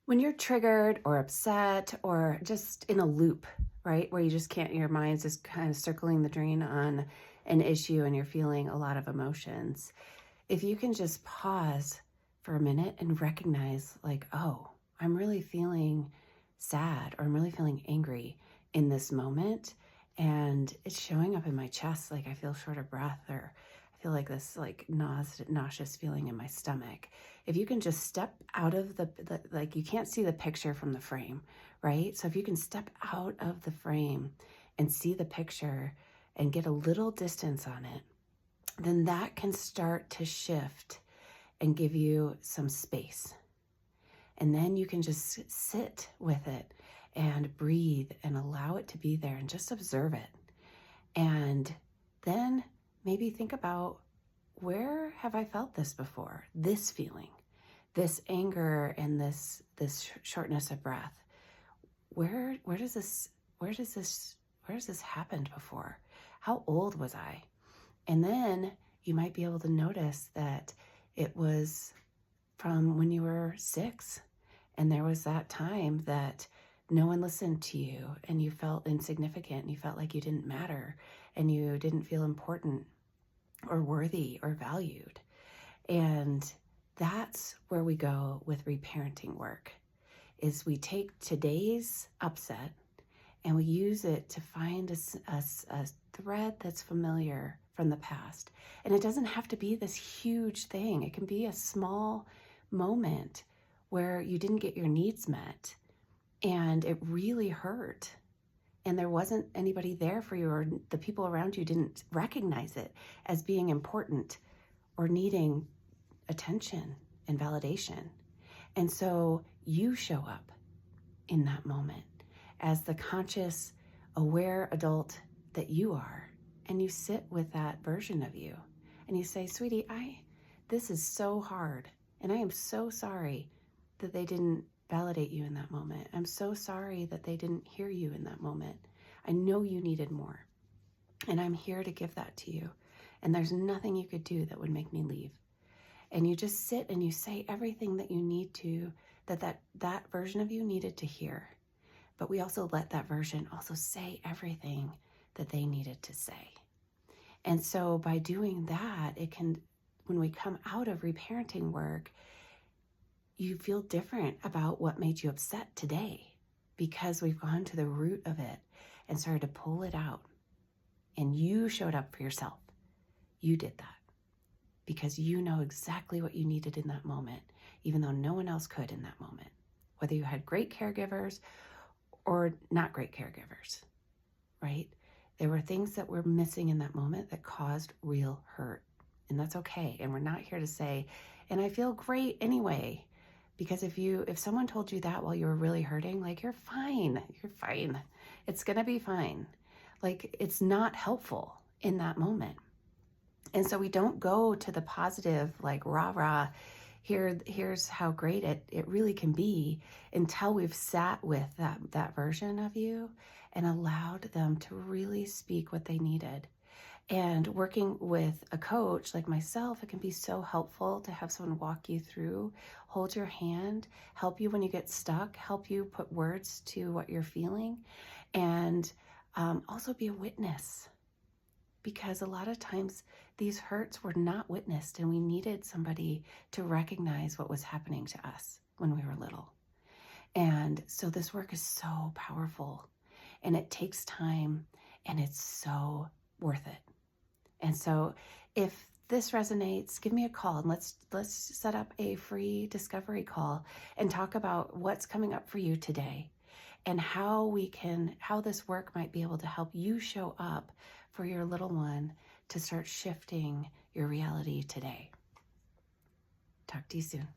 When you're triggered or upset or just in a loop, right, where you just can't, your mind's just kind of circling the drain on an issue and you're feeling a lot of emotions, if you can just pause for a minute and recognize, like, oh, I'm really feeling sad or I'm really feeling angry in this moment, and it's showing up in my chest, like I feel short of breath, or I feel like this like nauseous feeling in my stomach. If you can just step out of the like, you can't see the picture from the frame, right? So if you can step out of the frame and see the picture and get a little distance on it, then that can start to shift and give you some space. And then you can just sit with it and breathe and allow it to be there and just observe it. And then maybe think about, where have I felt this before? This feeling, this anger, and this shortness of breath. Where does this happened before? How old was I? And then you might be able to notice that it was from when you were 6, and there was that time that no one listened to you and you felt insignificant and you felt like you didn't matter and you didn't feel important or worthy or valued. And that's where we go with reparenting work, is we take today's upset and we use it to find a thread that's familiar from the past. And it doesn't have to be this huge thing. It can be a small moment where you didn't get your needs met and it really hurt, and there wasn't anybody there for you, or the people around you didn't recognize it as being important or needing attention and validation. And so you show up in that moment as the conscious, aware adult that you are, and you sit with that version of you and you say, sweetie, this is so hard, and I am so sorry that they didn't validate you in that moment. I'm so sorry that they didn't hear you in that moment. I know you needed more, and I'm here to give that to you. And there's nothing you could do that would make me leave. And you just sit and you say everything that you need to, that version of you needed to hear. But we also let that version also say everything that they needed to say. And so by doing that, it can, when we come out of reparenting work, you feel different about what made you upset today, because we've gone to the root of it and started to pull it out. And you showed up for yourself. You did that because you know exactly what you needed in that moment, even though no one else could in that moment, whether you had great caregivers or not great caregivers, right? There were things that were missing in that moment that caused real hurt, and that's okay. And we're not here to say, and I feel great anyway. Because if someone told you that while you were really hurting, like, you're fine. It's going to be fine. Like, it's not helpful in that moment. And so we don't go to the positive, like, rah, here's how great it really can be, until we've sat with that version of you and allowed them to really speak what they needed. And working with a coach like myself, it can be so helpful to have someone walk you through, hold your hand, help you when you get stuck, help you put words to what you're feeling, and also be a witness. Because a lot of times these hurts were not witnessed, and we needed somebody to recognize what was happening to us when we were little. And so this work is so powerful, and it takes time, and it's so worth it. And so if this resonates, give me a call, and let's set up a free discovery call and talk about what's coming up for you today and how this work might be able to help you show up for your little one to start shifting your reality today. Talk to you soon.